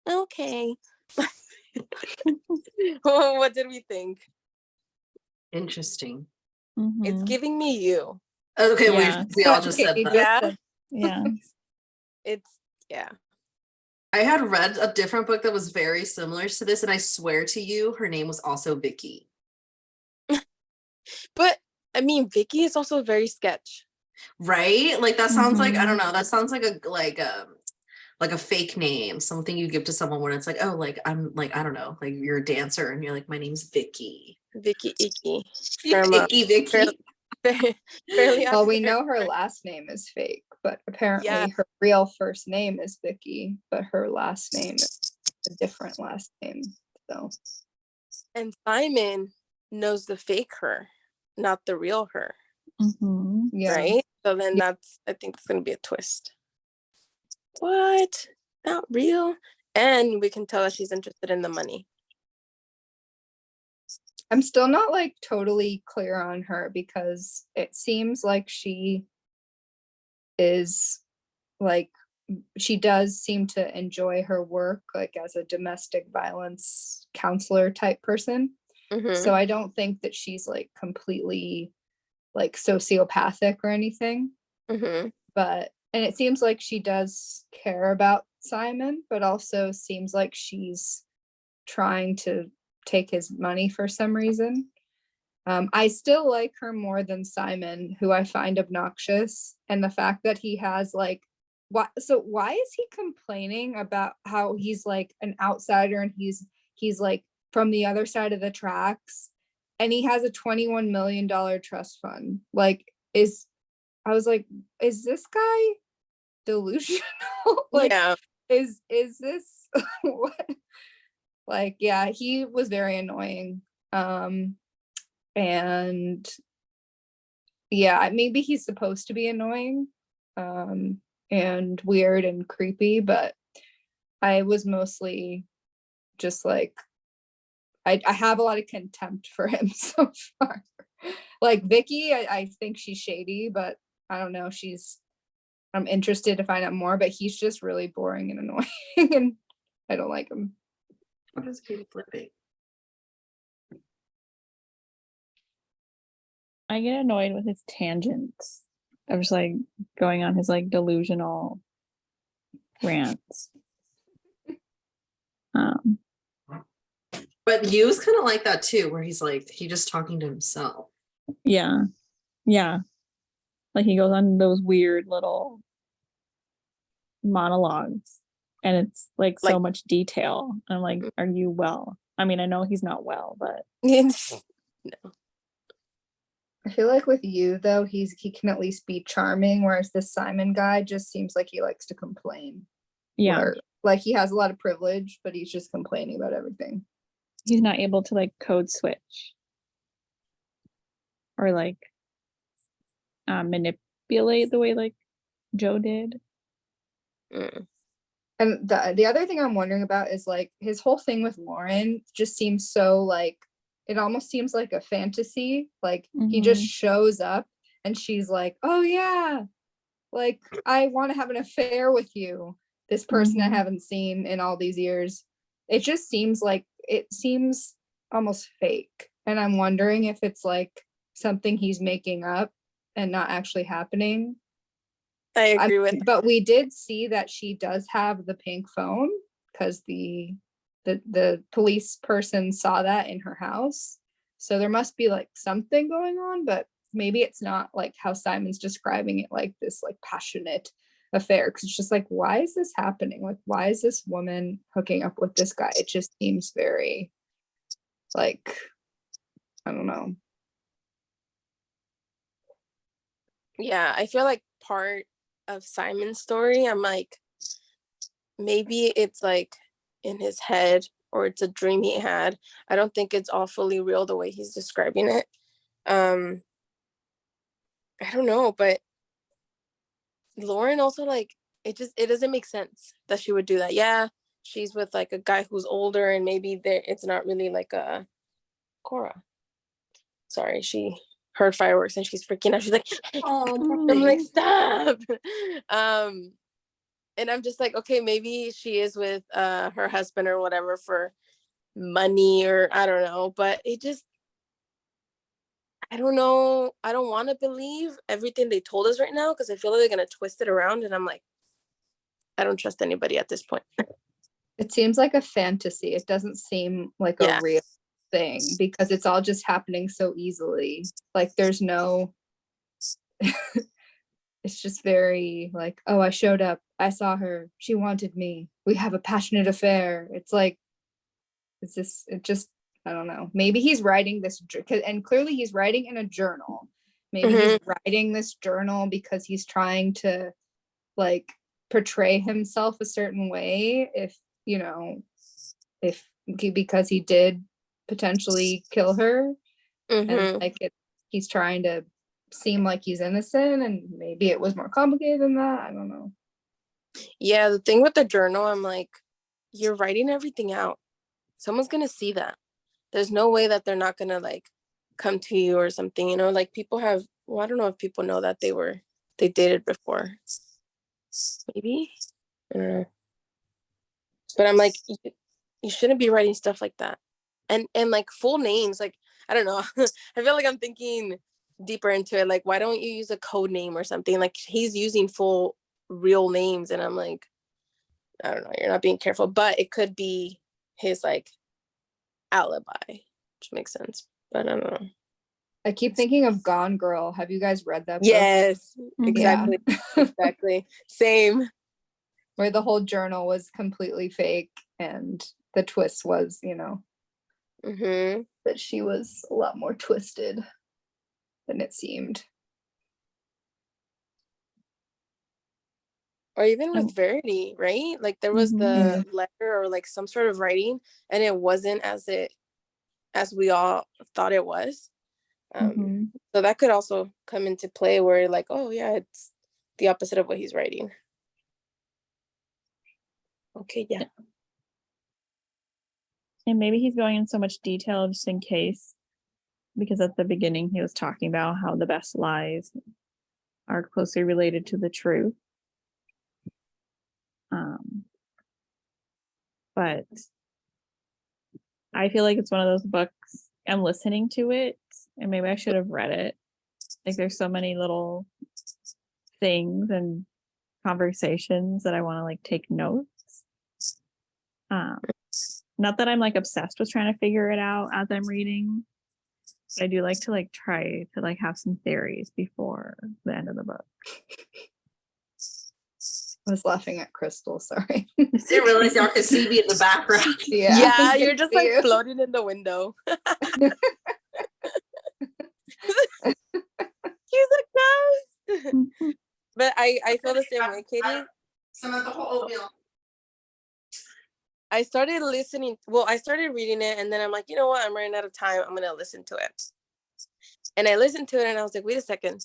Okay. Well, what did we think? Interesting. It's giving me you. Okay, Yeah. we all just said that. Yeah. Yeah. It's yeah. I had read a different book that was very similar to this, and I swear to you, her name was also Vicky. But I mean, Vicky is also very sketch. Right? Like that sounds like, I don't know, that sounds like a fake name, something you give to someone when it's like, oh, like I'm like, I don't know, like you're a dancer and you're like, my name's Vicky. Vicky Icky. Icky Vicky. Fairly Well, we know her last name is fake, but apparently her real first name is Vicky, but her last name is a different last name. So, and Simon knows the fake her, not the real her. yeah. Right? So then I think it's gonna be a twist. What? Not real? And we can tell that she's interested in the money. I'm still not like totally clear on her because it seems like she is like, she does seem to enjoy her work like as a domestic violence counselor type person. So I don't think that she's like completely like sociopathic or anything. But and it seems like she does care about Simon, but also seems like she's trying to take his money for some reason. I still like her more than Simon, who I find obnoxious, and the fact that he has like why is he complaining about how he's like an outsider and he's like from the other side of the tracks and he has a $21 million trust fund? Like I was like, is this guy delusional? Like, yeah. Is this what? Like, yeah, he was very annoying. And yeah, maybe he's supposed to be annoying, and weird and creepy, but I was mostly just like, I have a lot of contempt for him so far. Like Vicky, I think she's shady, but I don't know. I'm interested to find out more, but he's just really boring and annoying, and I don't like him. What is Katie flipping? I get annoyed with his tangents. I was like going on his like delusional rants. But Yu's kind of like that too, where he's like, he just talking to himself. Yeah. Like he goes on those weird little monologues and it's like so much detail. I'm like, are you well? I mean, I know he's not well, but no. I feel like with you though, he can at least be charming, whereas this Simon guy just seems like he likes to complain. Yeah. Or, like he has a lot of privilege, but he's just complaining about everything. He's not able to like code switch or like manipulate the way like Joe did. And the other thing I'm wondering about is like his whole thing with Lauren just seems so like, it almost seems like a fantasy. Like he just shows up and she's like, oh yeah, like I want to have an affair with you, this person I haven't seen in all these years. It just seems like, it seems almost fake, and I'm wondering if it's like something he's making up and not actually happening. I agree with that. But we did see that she does have the pink phone because the police person saw that in her house. So there must be like something going on, but maybe it's not like how Simon's describing it, like this like passionate affair. Because it's just like, why is this happening? Like, why is this woman hooking up with this guy? It just seems very like, I don't know. Yeah, I feel like part of Simon's story, I'm like, maybe it's like in his head or it's a dream he had. I don't think it's all fully real the way he's describing it. I don't know, but Lauren also like, it doesn't make sense that she would do that. Yeah, she's with like a guy who's older and maybe it's not really like a Cora. Sorry, she heard fireworks and she's freaking out. She's like, oh, I'm like, stop. And I'm just like, okay, maybe she is with her husband or whatever for money, or I don't know, but it just, I don't know. I don't want to believe everything they told us right now, because I feel like they're going to twist it around, and I'm like, I don't trust anybody at this point. It seems like a fantasy. It doesn't seem like Yeah. a real thing because it's all just happening so easily. Like there's no it's just very like, oh, I showed up, I saw her, she wanted me, we have a passionate affair. It's like, it's this, it just, I don't know. Maybe he's writing this, and clearly he's writing in a journal. Maybe he's writing this journal because he's trying to like portray himself a certain way. If, you know, if because he did potentially kill her, and like he's trying to seem like he's innocent, and maybe it was more complicated than that. I don't know. Yeah, the thing with the journal, I'm like, you're writing everything out. Someone's gonna see that. There's no way that they're not gonna like come to you or something, you know, like people have, well, I don't know if people know that they dated before. Maybe. I don't know. But I'm like, you shouldn't be writing stuff like that. And like full names, like, I don't know. I feel like I'm thinking deeper into it. Like, why don't you use a code name or something? Like he's using full real names, and I'm like, I don't know, you're not being careful. But it could be his like alibi, which makes sense. But I don't know. I keep thinking of Gone Girl. Have you guys read that book? Yes, exactly. Exactly. Same. Where the whole journal was completely fake, and the twist was, you know, that she was a lot more twisted than it seemed. Or even with Verity, right? Like there was the letter or like some sort of writing, and it wasn't as we all thought it was. So that could also come into play where like, oh yeah, it's the opposite of what he's writing. Okay, yeah. And maybe he's going in so much detail just in case, because at the beginning he was talking about how the best lies are closely related to the truth. But I feel like it's one of those books, I'm listening to it, and maybe I should have read it. Like there's so many little things and conversations that I want to like take notes. Not that I'm like obsessed with trying to figure it out as I'm reading. But I do like to like try to like have some theories before the end of the book. I was laughing at Crystal, sorry. I didn't realize y'all could see me in the background. Yeah, you're just like floating in the window. He's a ghost. But I feel the same way, Katie. Some of the whole oatmeal. I started listening. Well, I started reading it, and then I'm like, you know what? I'm running out of time. I'm gonna listen to it. And I listened to it, and I was like, wait a second.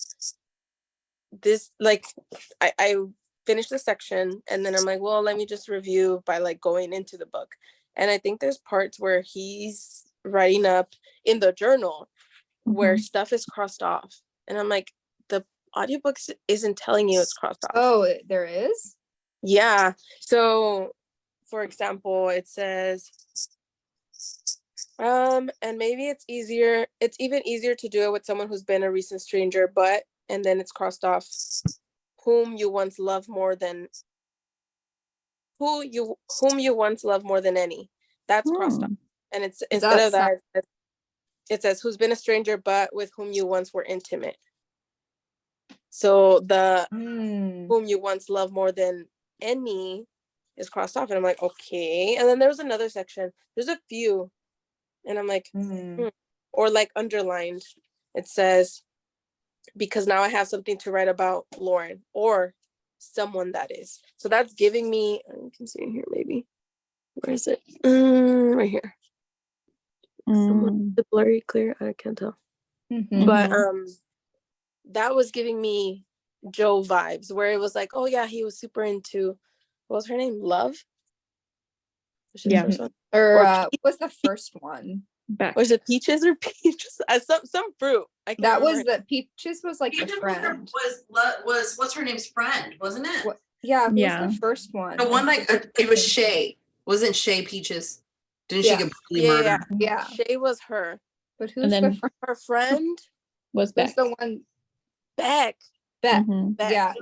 This like, I finished the section, and then I'm like, well, let me just review by like going into the book. And I think there's parts where he's writing up in the journal where stuff is crossed off, and I'm like, the audiobook isn't telling you it's crossed off. Oh, there is? Yeah. So for example, it says, and maybe it's even easier to do it with someone who's been a recent stranger, but, and then it's crossed off, whom you once loved more than any. That's crossed off. And it's instead of that, it says who's been a stranger, but with whom you once were intimate. So the whom you once loved more than any is crossed off, and I'm like, okay. And then there was another section. There's a few, and I'm like, or like underlined. It says, because now I have something to write about Lauren, or someone that is. So that's giving me. You can see it here, maybe. Where is it? Right here. Someone, the blurry clear. I can't tell. But that was giving me Joe vibes, where it was like, oh yeah, he was super into. What was her name? Love? Was she the first one? Or what's the first one? Was it Peaches or Peaches? Some fruit. I can't that remember. was the Peaches was like the friend. Was what's her name's friend, wasn't it? Yeah, who's Yeah. the first one? The one like it was Shay. Wasn't Shay Peaches? Didn't she Yeah. get brutally Yeah, murdered? Yeah, Shay was her. but who's then- the Her friend, Was who's Beck. the one? Beck. Beck. Mhm. Beck. Yeah.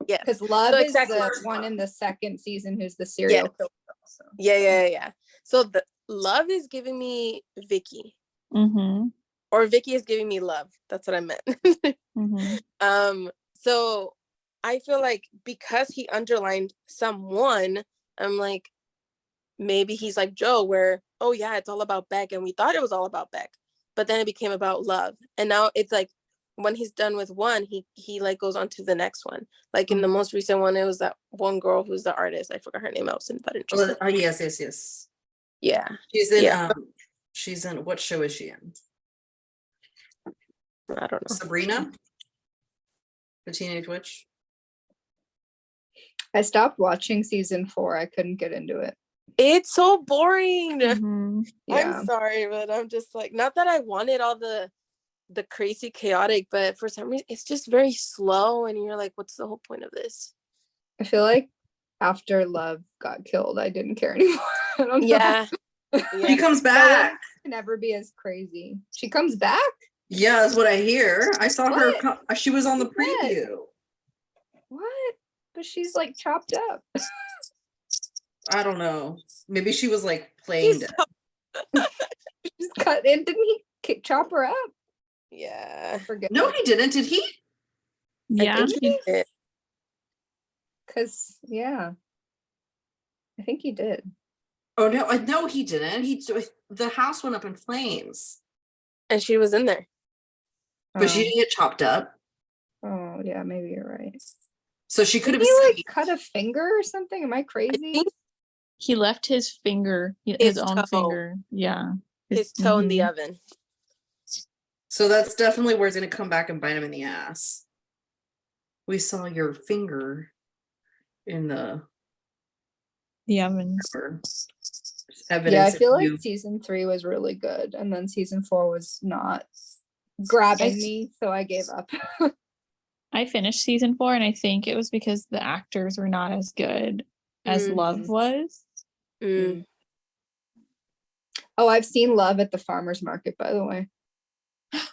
Yeah. Because Love So is exactly. the one in the second season who's the serial killer. Also. Yeah. So the Love is giving me Vicky, Mhm. or Vicky is giving me Love. That's what I meant. Mhm. So I feel like because he underlined someone, I'm like, maybe he's like Joe, where, oh yeah, it's all about Beck, and we thought it was all about Beck, but then it became about Love, and now it's like when he's done with one, he like goes on to the next one. Like in the most recent one, it was that one girl who's the artist. I forgot her name. I wasn't that interested. Oh yes. Yeah, She's in what show is she in? I don't know. Sabrina? The Teenage Witch? I stopped watching season 4. I couldn't get into it. It's so boring. Mhm. Yeah. I'm sorry, but I'm just like, not that I wanted all the crazy chaotic, but for some reason it's just very slow, and you're like, what's the whole point of this? I feel like after Love got killed, I didn't care anymore. I don't know. Yeah. He comes back. Can never be as crazy. She comes back? Yeah, that's what I hear. I saw her. What? She was on the She's dead. preview. What? But she's like chopped up. I don't know. Maybe she was like playing dead. She's cut in. Didn't he chop her up? Yeah. Forget. No, he didn't. Did he? Yeah. I think he did. Because I think he did. Oh no, no, he didn't. The house went up in flames, And she was in there. but she didn't get chopped up. Oh yeah, maybe you're right. So she could Did have he like escaped. cut a finger or something? Am I crazy? think- He left his finger, his His own toe. finger. Yeah. His toe in the Mhm. oven. So that's definitely where it's going to come back and bite him in the ass. We saw your finger in the The oven. cover. Yeah, I Evidence feel of like you. season 3 was really good, and then season 4 was not grabbing me, so I gave up. I finished season 4, and I think it was because the actors were not as good as Love Mhm. was. Mm. Oh, I've seen Love at the farmer's market, by the way.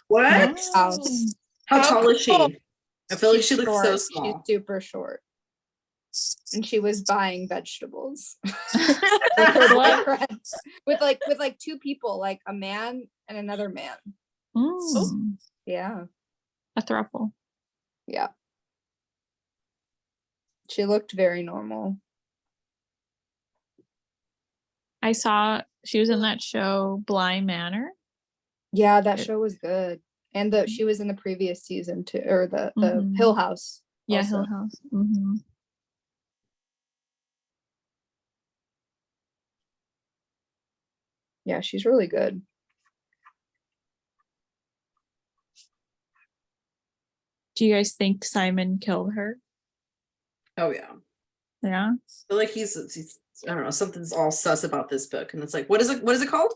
What? Nice house. How tall is she? cool. I feel like She's she looks so short. small. She's super short. And she was buying vegetables with her What? boyfriend. with like two people, like a man and another man. Mm, Yeah. a throuple. Yeah. She looked very normal. I saw she was in that show Bly Manor. Yeah, that show was good. And she was in the previous season too, or the Mhm. Hill House. Yeah, also. Hill House. Hmm. Yeah, she's really good. Do you guys think Simon killed her? Oh yeah. Yeah. I feel like he's I don't know, something's all sus about this book. And it's like, what is it called?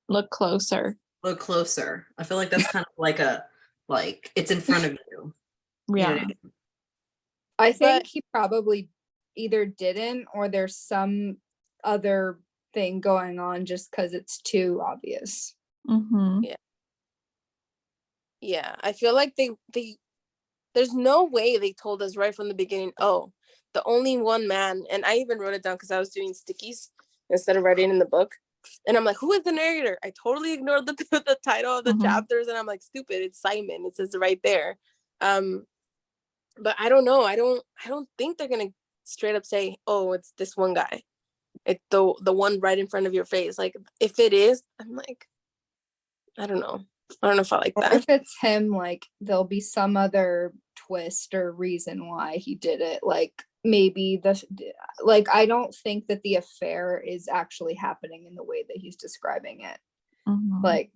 Look closer. Look closer. I feel like that's kind of like it's in front of you. You know Yeah. what I mean? I think But- he probably either didn't or there's some other thing going on just because it's too obvious. Mm-hmm. Yeah, I feel like they there's no way they told us right from the beginning, oh, the only one man, and I even wrote it down because I was doing stickies instead of writing in the book. And I'm like, who is the narrator? I totally ignored the the title of the Mhm. chapters, and I'm like, stupid, it's Simon. It says it right there. But I don't know. I don't think they're gonna straight up say, oh, it's this one guy. It's the one right in front of your face. Like if it is, I'm like, I don't know. I don't know if I like Or that. if it's him, like there'll be some other twist or reason why he did it. Like maybe I don't think that the affair is actually happening in the way that he's describing it. Mhm. Like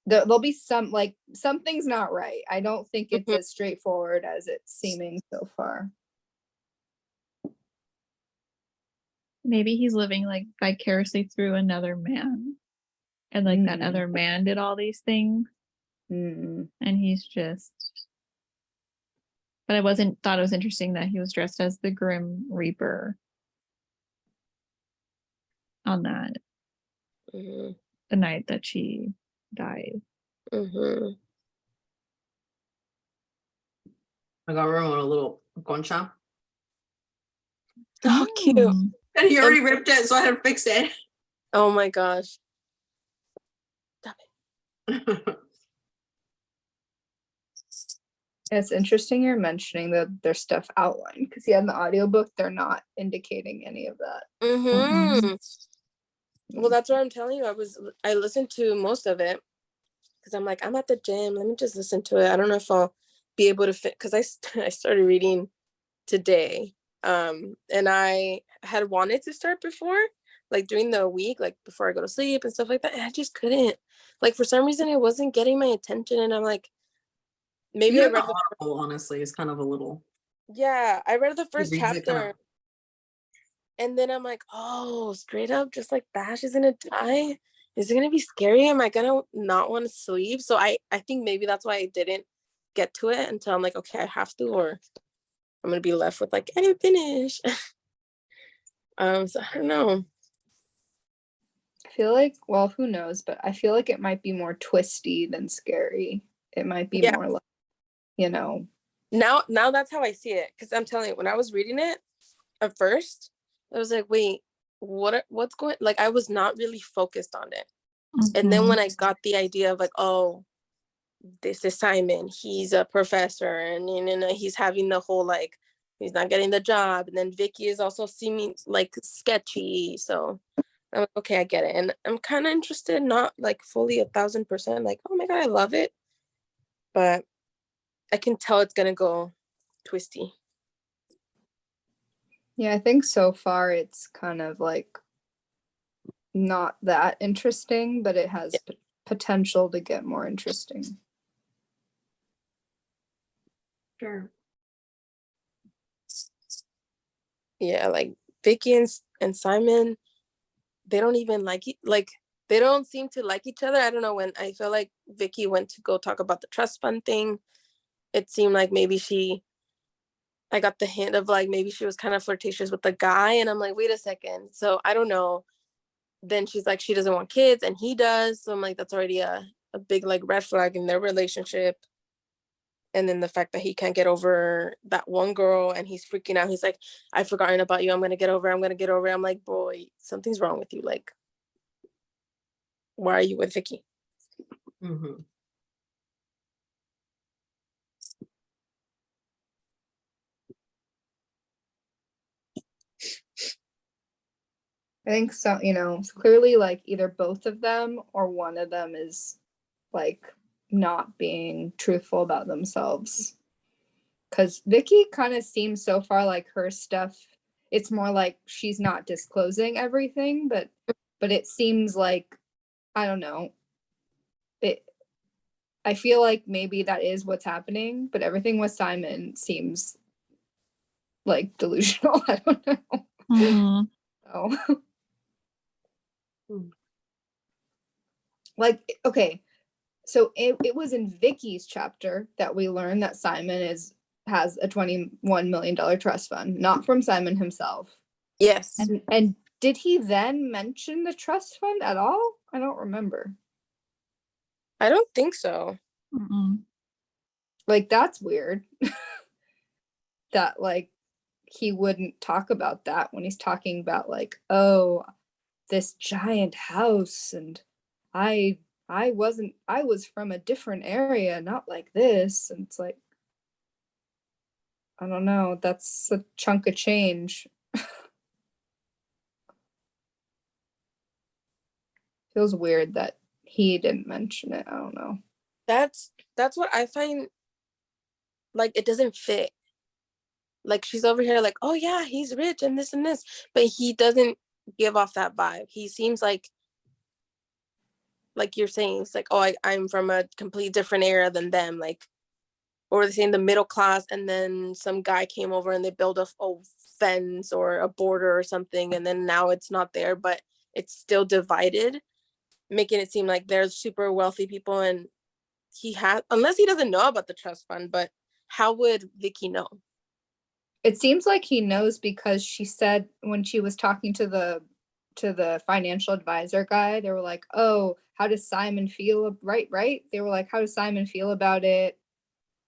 there'll be something's not right. I don't think it's Mhm. as straightforward as it's seeming so far. Maybe he's living like vicariously through another man. And like that Mm. other man did all these things. Mm. And he's just But I thought it was interesting that he was dressed as the Grim Reaper on that Mm-hmm. the night that she died. Mm-hmm. I got Ramon a little concha. Oh, cute. Mm. And he already ripped it, so I had to fix it. Oh my gosh. Stop it. It's interesting you're mentioning that there's stuff outlined because yeah, in the audiobook they're not indicating any of that. Mm-hmm. Well, that's what I'm telling you. I listened to most of it because I'm like, I'm at the gym. Let me just listen to it. I don't know if I'll be able to fit because I started reading today. And I had wanted to start before, like during the week, like before I go to sleep and stuff like that. And I just couldn't. Like for some reason it wasn't getting my attention. And I'm like, maybe I Even read the Audible, honestly, is kind of a little. I read the first reads it kind chapter. of- And then I'm like, oh, straight up, just like that, she's gonna die. Is it gonna be scary? Am I gonna not want to sleep? So I think maybe that's why I didn't get to it until I'm like, okay, I have to, or I'm gonna be left with like, I didn't finish. So I don't know. I feel like, well, who knows, but I feel like it might be more twisty than scary. It might be Yeah. more like, you know. Now that's how I see it. Because I'm telling you, when I was reading it at first, I was like, wait, what's going, like I was not really focused on it. And then when I got the idea of like, oh, this is Simon, he's a professor, and he's having the whole like he's not getting the job, and then Vicky is also seeming like sketchy. So I'm like, okay, I get it, and I'm kind of interested, not like fully 1,000%, like oh my god, I love it, but I can tell it's gonna go twisty. Yeah, I think so far it's kind of like not that interesting, but it has potential to get more interesting. Sure. Yeah, like Vicky and Simon, they don't even like they don't seem to like each other. I don't know, when I feel like Vicky went to go talk about the trust fund thing, it seemed like maybe I got the hint of like maybe she was kind of flirtatious with the guy, and I'm like, wait a second. So I don't know. Then she's like, she doesn't want kids and he does. So I'm like, that's already a big like red flag in their relationship. And then the fact that he can't get over that one girl and he's freaking out. He's like, I've forgotten about you. I'm gonna get over it. I'm like, boy, something's wrong with you. Like, why are you with Vicky? Mm-hmm. I think so, you know, it's clearly like either both of them or one of them is like not being truthful about themselves. Because Vicky kind of seems so far like her stuff, it's more like she's not disclosing everything, but it seems like, I don't know, I feel like maybe that is what's happening, but everything with Simon seems like delusional. I don't know. Mm-hmm. So, like, okay, so it was in Vicky's chapter that we learned that Simon has a $21 million trust fund, not from Simon himself. Yes. And did he then mention the trust fund at all? I don't remember. I don't think so. Mm-mm. Like, that's weird. That like he wouldn't talk about that when he's talking about like, oh, this giant house, and I was from a different area, not like this. And it's like, I don't know, that's a chunk of change. Feels weird that he didn't mention it. I don't know. That's what I find, like it doesn't fit. Like she's over here like, oh yeah, he's rich and this, but he doesn't give off that vibe. He seems like you're saying, it's like, oh, I'm from a complete different era than them, like, or they're saying the middle class, and then some guy came over and they built a fence or a border or something, and then now it's not there, but it's still divided, making it seem like there's super wealthy people, and he has, unless he doesn't know about the trust fund, but how would Vicky know? It seems like he knows because she said when she was talking to the financial advisor guy, they were like, "Oh, how does Simon feel?" Right? They were like, "How does Simon feel about it?"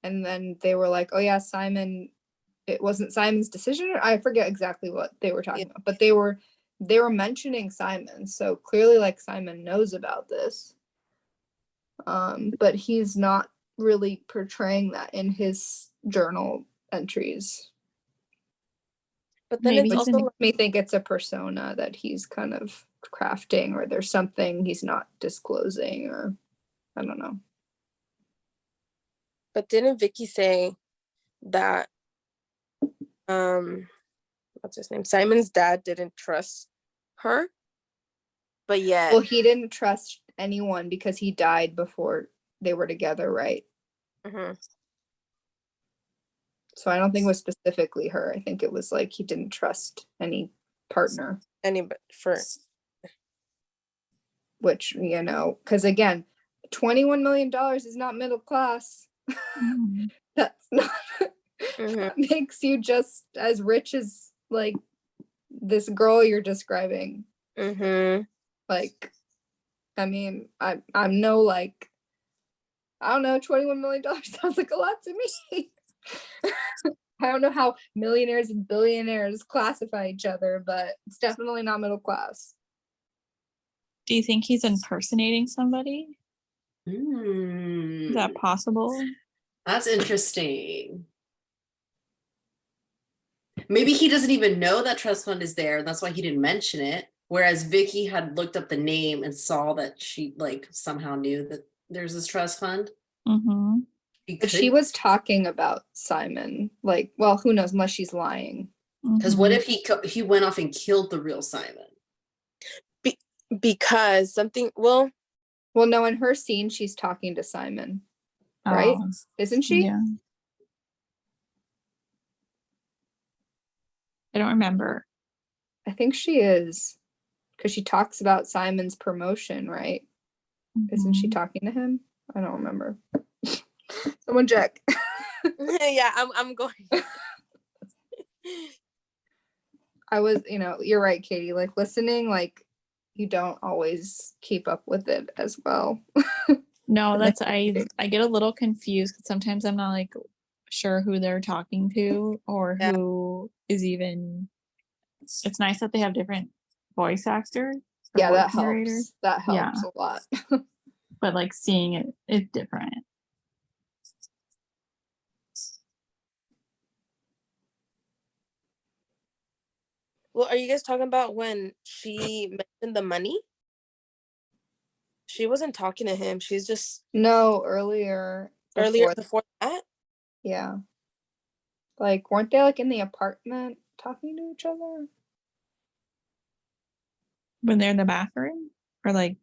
And then they were like, "Oh yeah, Simon, it wasn't Simon's decision." I forget exactly what they were talking about, but they were mentioning Simon. So clearly like Simon knows about this. But he's not really portraying that in his journal entries. But then Maybe it's he's also in- like, Me think it's a persona that he's kind of crafting, or there's something he's not disclosing, or I don't know. but didn't Vicky say that what's his name? Simon's dad didn't trust her? But yet Well, he didn't trust anyone because he died before they were together, right? mhm. So I don't think it was specifically her. I think it was like he didn't trust any partner, Anybody for which, because again, $21 million is not middle class. Mhm. That's not, Mhm. that makes you just as rich as like this girl you're describing. Mhm. Like, I mean, I'm no like, I don't know, $21 million sounds like a lot to me. I don't know how millionaires and billionaires classify each other, but it's definitely not middle class. Do you think he's impersonating somebody? Is that Hmm. possible? That's interesting. Maybe he doesn't even know that trust fund is there. That's why he didn't mention it. Whereas Vicky had looked up the name and saw that she like somehow knew that there's this trust fund. Mm-hmm. But she was talking about Simon. Like, well, who knows, unless she's lying. Because what if he went off and killed the real Simon? Because something well, Well, no, in her scene, she's talking to Simon, right? Oh, Isn't she? yeah. I don't remember. I think she is. Because she talks about Simon's promotion, right? Isn't she Mhm. talking to him? I don't remember. Someone check. yeah, I'm going. I was, you're right, Katie. Like listening, like you don't always keep up with it as well. No, And that's I get a little confused because sometimes I'm not like sure who they're talking to or Yeah. who is even. It's nice that they have different voice actors. or Yeah, that voice narrators, helps. That Yeah. helps a lot. but like seeing it is different. Well, are you guys talking about when she mentioned the money? She wasn't talking to him. She's just No, earlier before that. Yeah. Like, weren't they like in the apartment talking to each other? When they're in the bathroom or like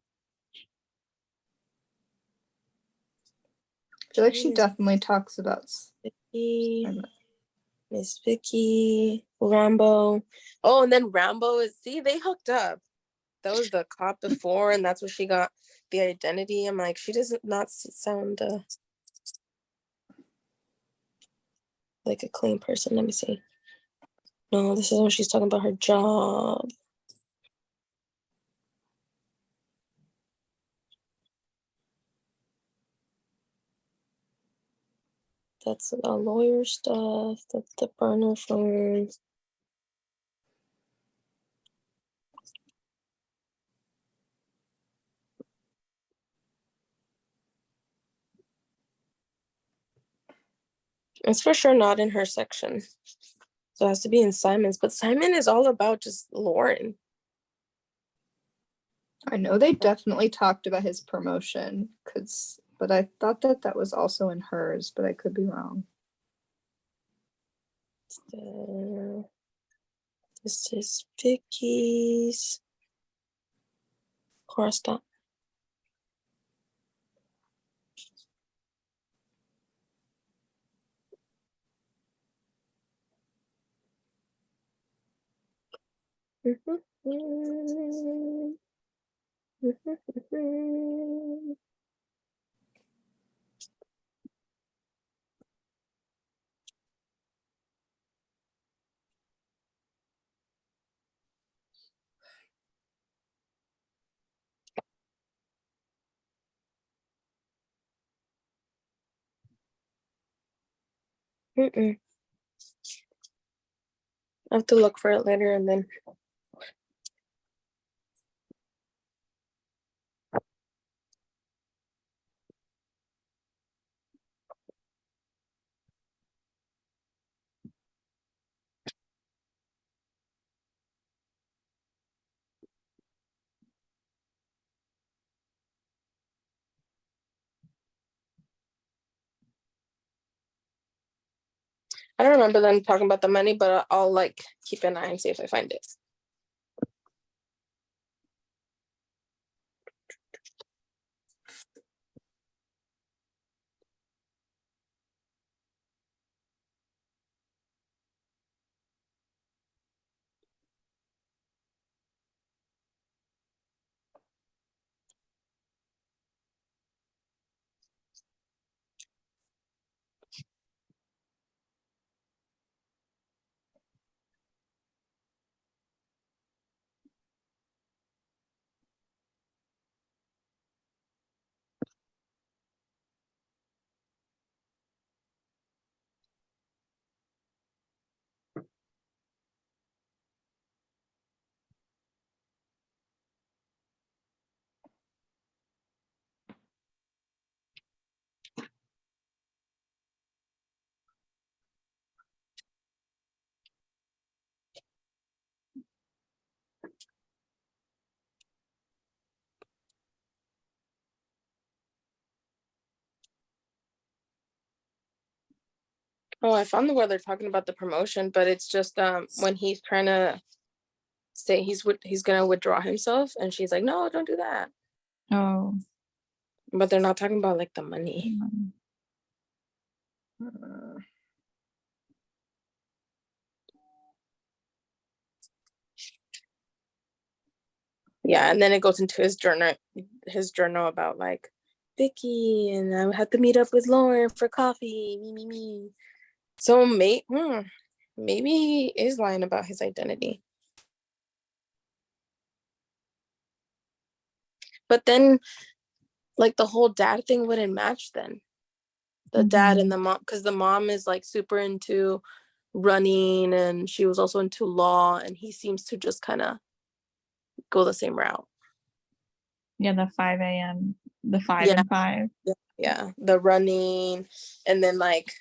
I feel like she definitely talks about Vicky, Miss Vicky, Rambo. Oh, and then Rambo they hooked up. That was the cop before, and that's where she got the identity. I'm like, she does not sound like a clean person. Let me see. No, this is when she's talking about her job. That's the lawyer stuff. That's the burner phones. It's for sure not in her section. So it has to be in Simon's. But Simon is all about just Lauren. I know they definitely talked about his promotion, but I thought that was also in hers, but I could be wrong. This is Vicky's. Coruscant. Mm-mm. I have to look for it later and then. I don't remember them talking about the money, but I'll like keep an eye and see if I find it. Oh, I found the where they're talking about the promotion, but it's just when he's trying to say he's gonna withdraw himself, and she's like, "No, don't do that." Oh. But they're not talking about like the money. Yeah, and then it goes into his journal about like Vicky, and I had to meet up with Lauren for coffee. Me. So maybe he is lying about his identity. But then, like the whole dad thing wouldn't match then. The dad and the mom, because the mom is like super into running, and she was also into law, and he seems to just kind of go the same route. Yeah, the 5 a.m., the 5 Yeah. and 5. Yeah, the running, and then like,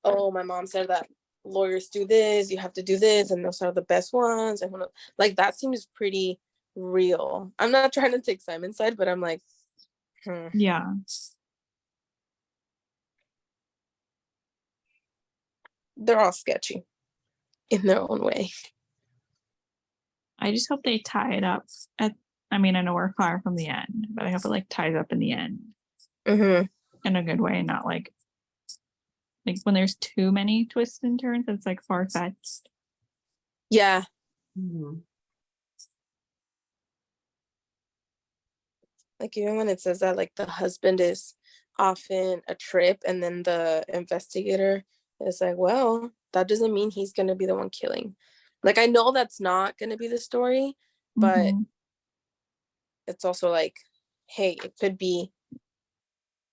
oh, my mom said that lawyers do this, you have to do this, and those are the best ones. And like that seems pretty real. I'm not trying to take Simon's side, but I'm like, Yeah. they're all sketchy in their own way. I just hope they tie it up I know we're far from the end, but I hope it like ties up in the end Mm-hmm. in a good way, not like when there's too many twists and turns, it's like far-fetched. Yeah. Mhm. Like even when it says that like the husband is often a trip, and then the investigator is like, well, that doesn't mean he's gonna be the one killing. Like I know that's not gonna be the story, but it's also like, hey, it could be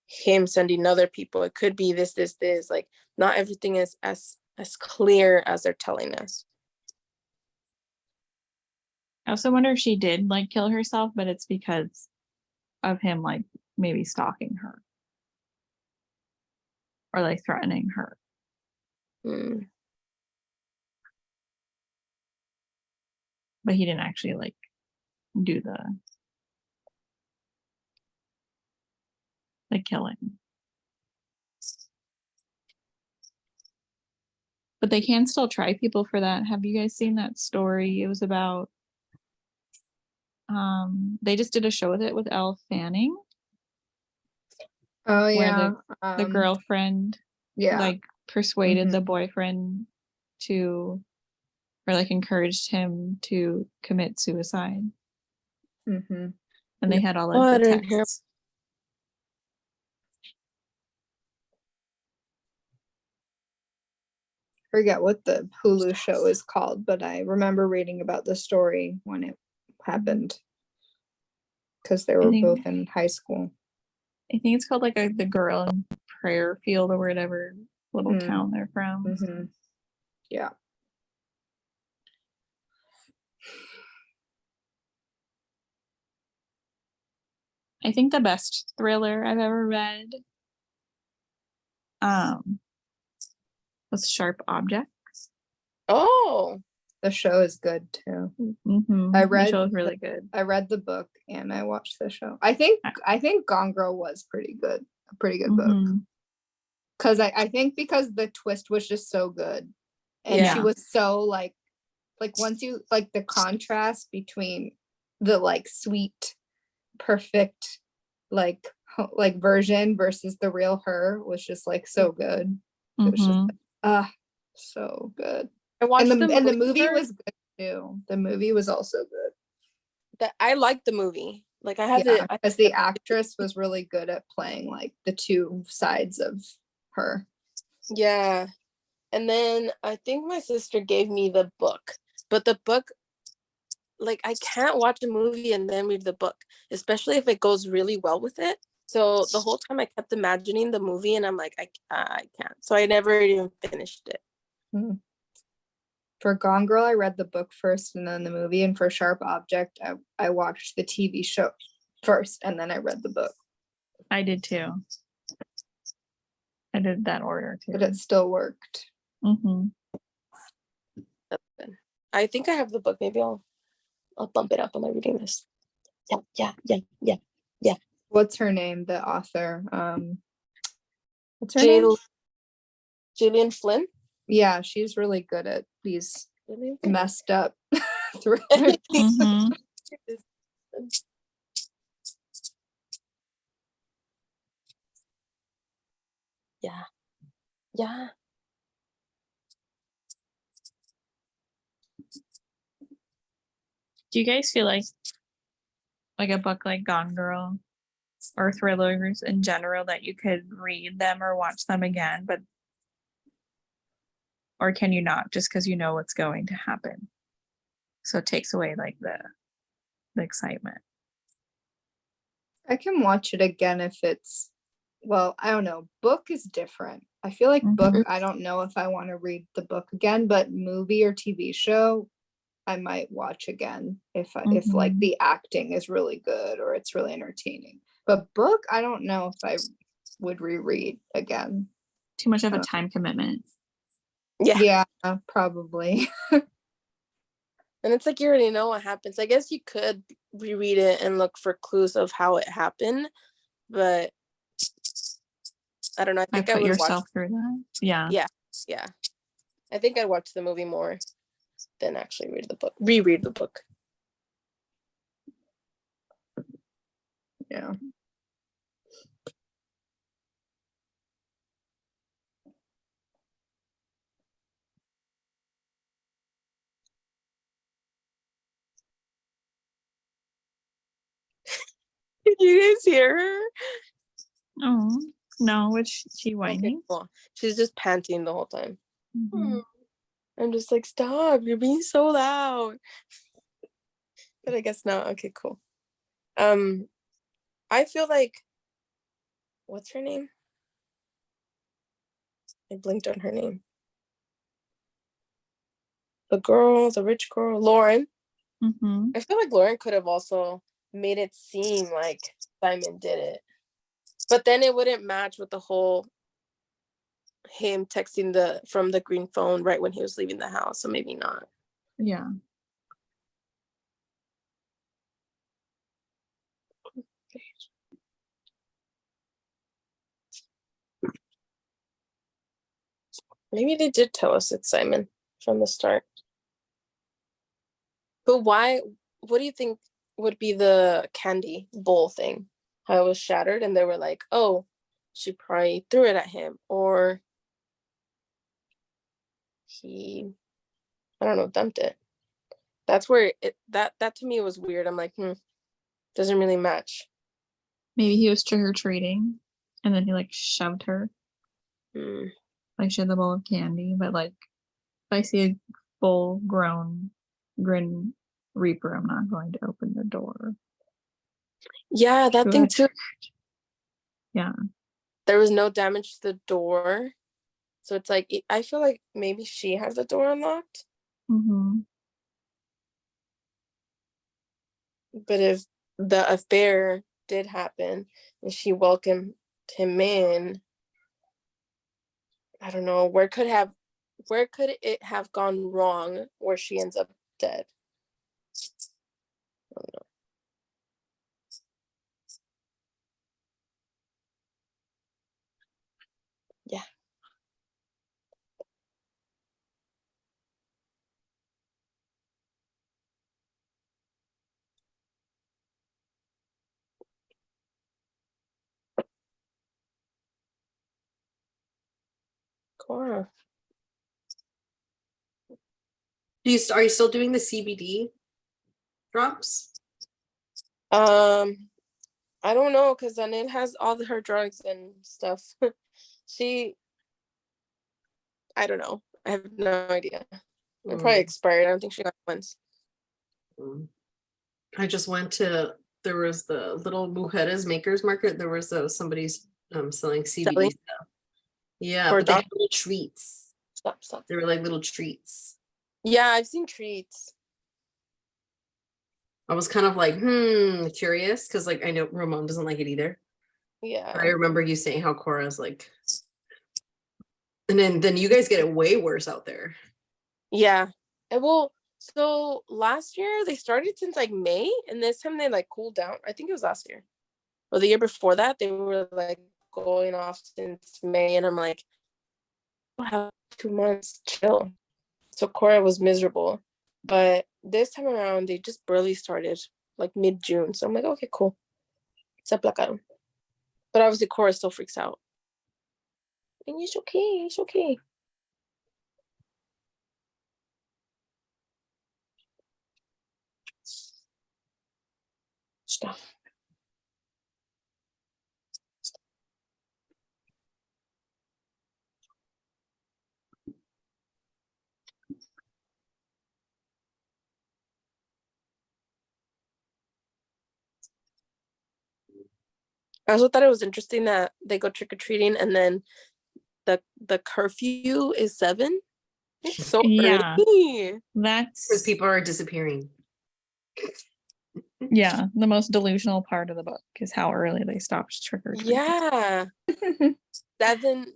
him sending other people. It could be this. Like not everything is as clear as they're telling us. I also wonder if she did like kill herself, but it's because of him like maybe stalking her or like threatening her. Mm. But he didn't actually like do the killing. But they can still try people for that. Have you guys seen that story? It was about they just did a show with it with Elle Fanning. Oh where yeah. the girlfriend Yeah. like persuaded the boyfriend to, or like encouraged him to commit suicide. Mm-hmm. And they had all Oh, I of the didn't hear. texts. Forget what the Hulu show is called, but I remember reading about the story when it happened because they were both in high school. I think it's called like the Girl in Prayer Field or whatever. little Mm. town they're from. Mhm. Yeah. I think the best thriller I've ever read was Sharp Objects. Oh, The show is good too. Mm-hmm. I The read show is the- really good. I read the book and I watched the show. I think Gone Girl was pretty good. A pretty good book. Mhm. Because I think because the twist was just so good. And she Yeah. was so like once you like the contrast between the like sweet, perfect, like version versus the real her was just like so good. It was just Mhm. so good. I watched And the movie movie first. was good too. The movie was also good. That I liked the movie. Like I had Yeah, to. because the actress was really good at playing like the two sides of her. Yeah. And then I think my sister gave me the book, but the book, like I can't watch a movie and then read the book, especially if it goes really well with it. So the whole time I kept imagining the movie and I'm like, I can't. So I never even finished it. For Gone Girl, I read the book first and then the movie. And for Sharp Object, I watched the TV show first and then I read the book. I did too. I did that order too. But it still worked. Mm-hmm. That's good. I think I have the book. Maybe I'll bump it up on my reading list. Yeah. What's her name? The author. What's her name? Gillian Flynn. Yeah, she's really good at these Gillian Flynn. messed up thrillers. Mm-hmm. Yeah. Do you guys feel like a book like Gone Girl or thrillers in general that you could read them or watch them again, or can you not just because you know what's going to happen? So it takes away like the excitement. I can watch it again if it's, well, I don't know. Book is different. I feel like book, Mhm. I don't know if I want to read the book again, but movie or TV show, I might watch again if like Mhm. the acting is really good or it's really entertaining. But book, I don't know if I would reread again. Too much of a time commitment. Yeah. Yeah, probably. And it's like you already know what happens. I guess you could reread it and look for clues of how it happened, but I don't know. I I think I put would yourself watch. through that. Yeah. Yeah. I think I'd watch the movie more than actually reread the book. Yeah. Did you guys hear her? Oh no, which she Okay, whining? cool. She's just panting the whole time. Mhm. I'm just like, stop, you're being so loud. But I guess not. Okay, cool. I feel like, what's her name? I blinked on her name. The rich girl, Lauren. Mhm. I feel like Lauren could have also made it seem like Simon did it. But then it wouldn't match with the whole him texting from the green phone right when he was leaving the house. So maybe not. Yeah. Maybe they did tell us it's Simon from the start. But why? What do you think would be the candy bowl thing? How it was shattered and they were like, oh, she probably threw it at him, or he, I don't know, dumped it. That's where that to me was weird. I'm like, doesn't really match. Maybe he was trick-or-treating and then he like shoved her. Like she had the bowl of candy, but like if I see a full grown Grim Reaper, I'm not going to open the door. Yeah, that thing too. Yeah. There was no damage to the door. So it's like I feel like maybe she has the door unlocked. Mm-hmm. But if the affair did happen and she welcomed him in, I don't know, where could it have gone wrong where she ends up dead? I don't know. Yeah. Cora. Are you still doing the CBD drops? I don't know, because then it has all her drugs and stuff. I don't know. I have no idea. It probably expired. I don't think she got it once. I just went to, there was the little Mujeres Makers Market. There was somebody's selling CBD Selling? stuff. Yeah, For but they doc- had little treats. Stop. They were like little treats. Yeah, I've seen treats. I was kind of like, curious, because like I know Ramon doesn't like it either. But I Yeah. remember you saying how Cora's like, and then you guys get it way worse out there. Yeah. And well, so last year they started since like May, and this time they like cooled down. I think it was last year. Or the year before that, they were like going off since May, and I'm like, "We'll have 2 months chill." So Cora was miserable. But this time around, they just barely started like mid-June. So I'm like, okay, cool. Se aplacaron. But obviously Cora still freaks out. And it's okay, it's okay. Stop. I also thought it was interesting that they go trick-or-treating and then the curfew is 7. It's so Yeah. early. Because That's people are disappearing. yeah, the most delusional part of the book is how early they stopped trick or treating. Yeah.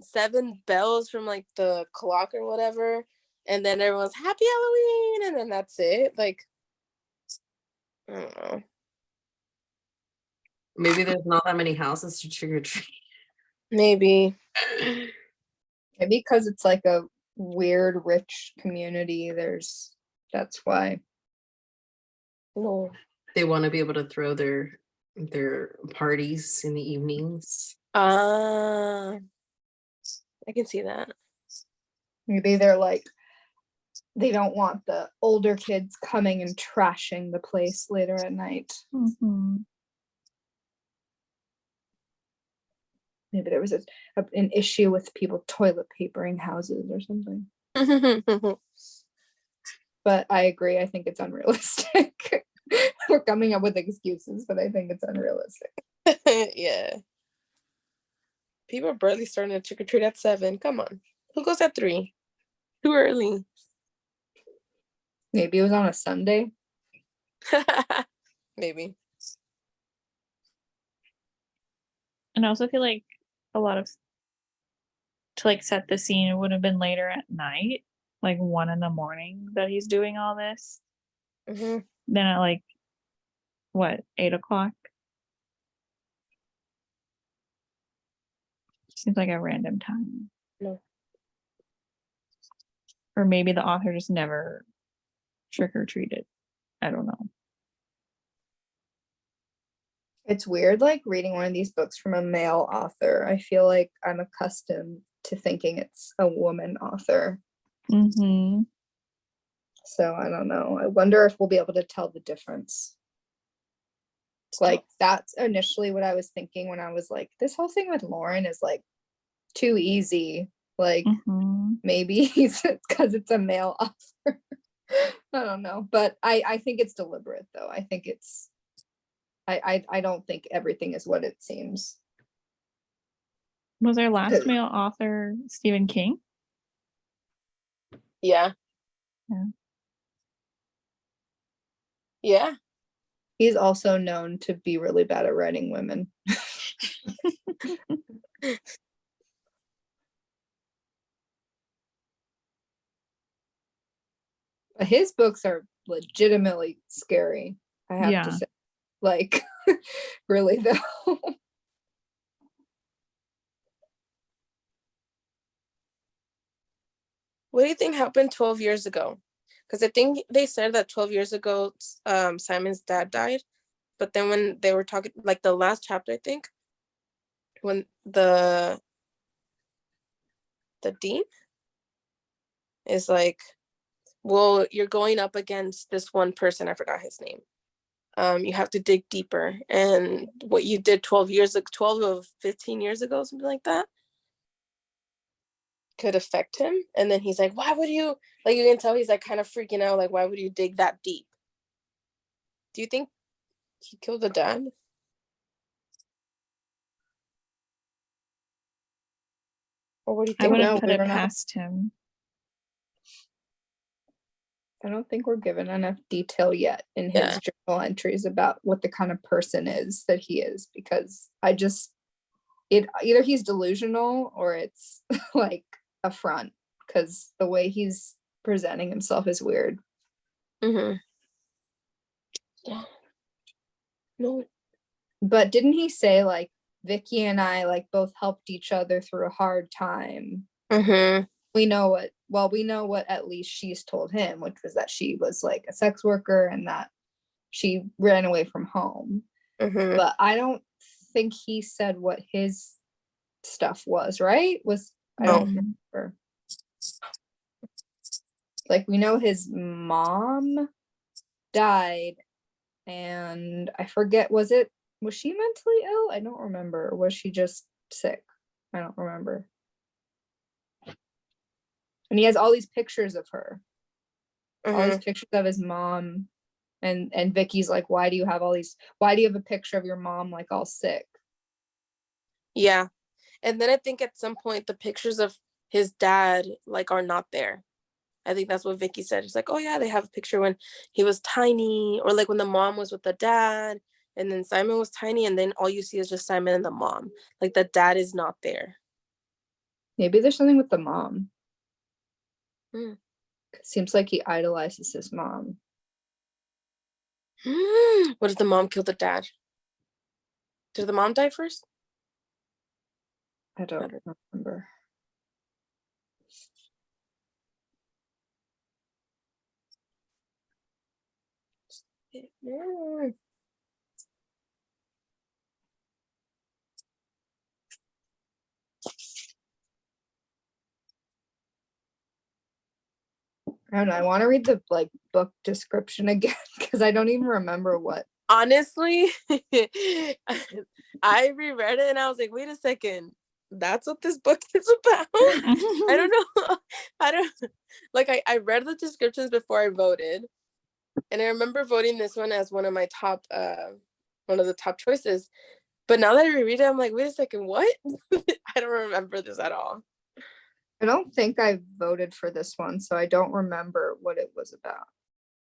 seven bells from like the clock or whatever, and then everyone's happy Halloween, and then that's it. Like, I don't know. Maybe there's not that many houses to trick or treat. Maybe. Maybe because it's like a weird rich community. That's why. No. They want to be able to throw their parties in the evenings. I can see that. Maybe they're like, they don't want the older kids coming and trashing the place later at night. Mm-hmm. Maybe there was an issue with people toilet papering houses or something. But I agree. I think it's unrealistic. We're coming up with excuses, but I think it's unrealistic. Yeah. People are barely starting to trick or treat at 7. Come on. Who goes at 3? Too early. Maybe it was on a Sunday. Maybe. And I also feel like a lot of to like set the scene, it would have been later at night, like 1 a.m. that he's doing all this. Mm-hmm. Then at like what, 8 o'clock? Seems like a random time. No. Or maybe the author just never trick or treated. I don't know. It's weird, like reading one of these books from a male author. I feel like I'm accustomed to thinking it's a woman author. Mm-hmm. So I don't know. I wonder if we'll be able to tell the difference. Like that's initially what I was thinking when I was like, this whole thing with Lauren is like too easy. Like maybe it's because it's a male author. I don't know. But I think it's deliberate though. I think it's I don't think everything is what it seems. Was our last male author Stephen King? Yeah. Yeah. Yeah. He's also known to be really bad at writing women. But his books are legitimately scary, I have to Yeah. say. Like, really though. What do you think happened 12 years ago? Because I think they said that 12 years ago, Simon's dad died. But then when they were talking, like the last chapter, I think, when the dean is like, well, you're going up against this one person, I forgot his name. You have to dig deeper. And what you did 12 years ago, 12 or 15 years ago, something like that, could affect him. And then he's like, why would you, like, you can tell he's like kind of freaking out, like, why would you dig that deep? Do you think he killed the dad? Or what do you I think? wouldn't No, put we it don't know. past him. I don't think we're given enough detail yet in his Yeah. journal entries about what the kind of person is that he is, because either he's delusional or it's like a front, because the way he's presenting himself is weird. Mm-hmm. Yeah. No. But didn't he say like Vicky and I like both helped each other through a hard time? Mm-hmm. We know what at least she's told him, which was that she was like a sex worker and that she ran away from home. Mm-hmm. But I don't think he said what his stuff was, right? I don't remember. Like, we know his mom died, and I forget, was she mentally ill? I don't remember. Or was she just sick? I don't remember. And he has all these pictures of her, all these pictures of his mom, and Vicky's like, why do you have a picture of your mom like all sick? Yeah. And then I think at some point the pictures of his dad like are not there. I think that's what Vicky said. It's like, oh yeah, they have a picture when he was tiny, or like when the mom was with the dad, and then Simon was tiny, and then all you see is just Simon and the mom. Like the dad is not there. Maybe there's something with the mom. Mm. It seems like he idolizes his mom. What if the mom killed the dad? Did the mom die first? I don't remember. I don't know. I want to read the like book description again because I don't even remember what. Honestly, I reread it and I was like, wait a second, that's what this book is about? I don't know. I don't like I read the descriptions before I voted. And I remember voting this one as one of my top one of the top choices. But now that I reread it, I'm like, wait a second, what? I don't remember this at all. I don't think I voted for this one, so I don't remember what it was about.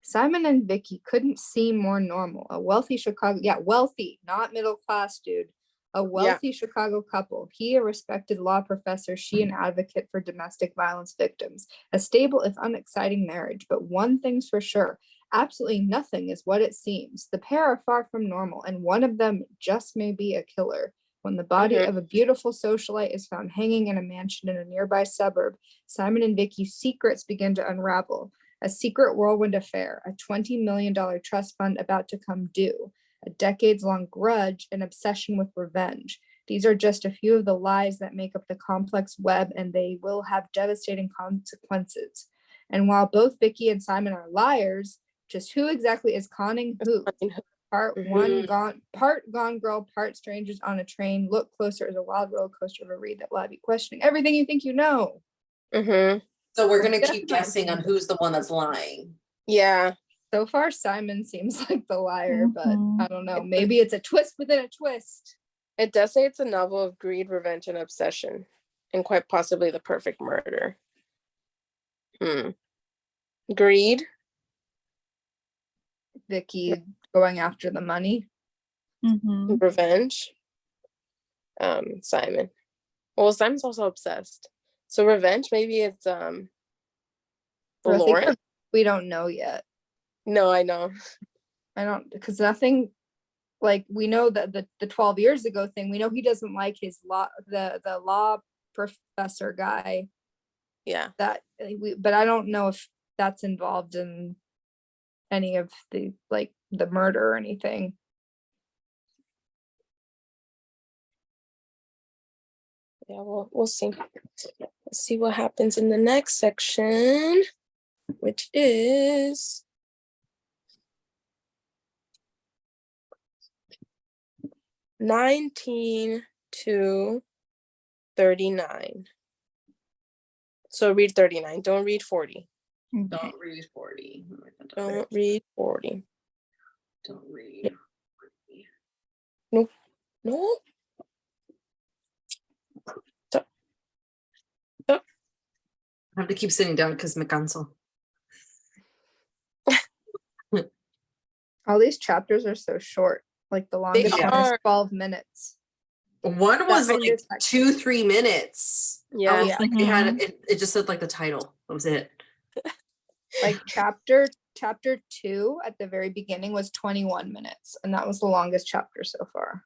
Simon and Vicky couldn't seem more normal. A wealthy Chicago, wealthy, not middle class, dude. A wealthy Chicago couple. He, a respected law professor, she, an advocate for domestic violence victims. A stable, if unexciting marriage. But one thing's for sure, absolutely nothing is what it seems. The pair are far from normal, and one of them just may be a killer. When the body of a beautiful socialite is found hanging in a mansion in a nearby suburb, Simon and Vicky's secrets begin to unravel. A secret whirlwind affair, a $20 million trust fund about to come due, a decades-long grudge, an obsession with revenge. These are just a few of the lies that make up the complex web, and they will have devastating consequences. And while both Vicky and Simon are liars, just who exactly is conning who? Part gone girl, part strangers on a train. Look closer as a wild roller coaster of a read that will have you questioning everything you think you know. So we're gonna keep guessing on who's the one that's lying. Yeah. So far, Simon seems like the liar, but I don't know. Maybe it's a twist within a twist. It does say it's a novel of greed, revenge, and obsession, and quite possibly the perfect murder. Greed. Vicky going after the money. Mm-hmm. Revenge. Simon. Well, Simon's also obsessed. So revenge, maybe it's But I think Lauren. we don't know yet. No, I know. I don't, because nothing, like, we know that the 12 years ago thing, we know he doesn't like his the law professor guy, Yeah. that but I don't know if that's involved in any of the, like, the murder or anything. Yeah, we'll see. Let's see what happens in the next section, which is (19 to 39). So read 39. Don't read 40. Okay. Don't read 40. Don't read 40. Don't read 40. No. I have to keep sitting down because me canso. All these chapters are so short. Like, the longest one is are. 12 minutes. One was That like intersection. 2-3 minutes. Yeah. I was like, they had Mhm. it just said like the title. That was it. Like, chapter 2 at the very beginning was 21 minutes, and that was the longest chapter so far.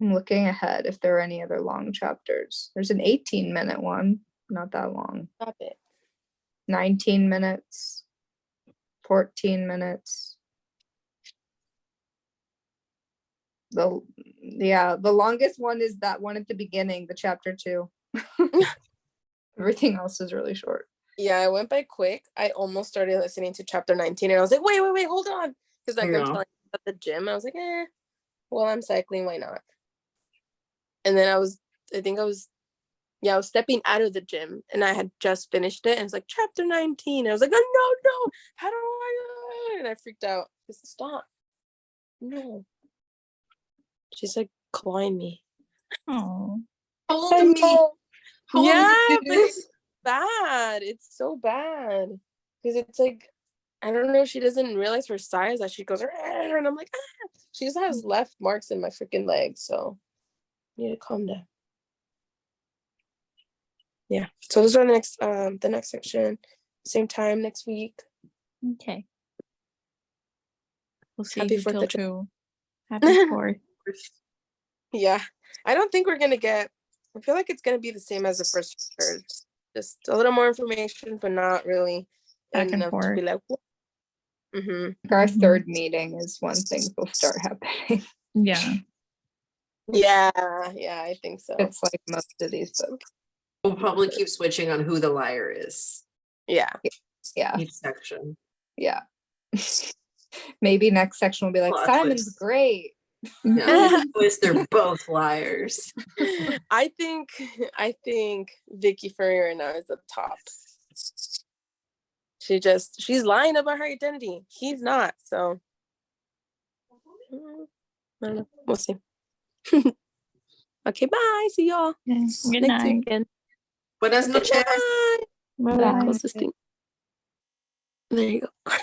I'm looking ahead if there are any other long chapters. There's an 18-minute one, not that long. Stop it. 19 minutes, 14 minutes. The longest one is that one at the beginning, the chapter 2. Everything else is really short. Yeah, I went by quick. I almost started listening to chapter 19 and I was like, wait, hold on. Because like I'm Yeah. telling you at the gym, I was like, well, I'm cycling, why not? And then I was stepping out of the gym and I had just finished it and it's like chapter 19. I was like, oh no, how do I? And I freaked out. I said, stop. No. She's like clawing me. Oh. Hold me. Hold Yeah, me, but it's bad. It's so bad. Because it's like, I don't know, she doesn't realize her size that she goes, and I'm like, she just has left marks in my freaking legs. So I need to calm down. Yeah. So those are the next section. Same time next week. Okay. We'll see Happy who 4th killed of July. who. Happy 4th. Yeah. I don't think we're gonna get, I feel like it's gonna be the same as the first chapter. Just a little more information, but not really Back and enough to be forth. like, mm-hmm. Our Mhm. third meeting is when things will start happening. Yeah. Yeah, I think so. It's like most of these books. We'll probably keep switching on who the liar is. Yeah. Yeah, Each section. yeah. Maybe next section will be like, Plot Simon's twist. great. Yeah. They're both liars. I think Vicky Farina is the top. She's lying about her identity. He's not, so I don't know. We'll see. Okay, bye. See y'all. Good next night. weekend. Buenas Good noches. night. Bye The bye. closest thing. There you go.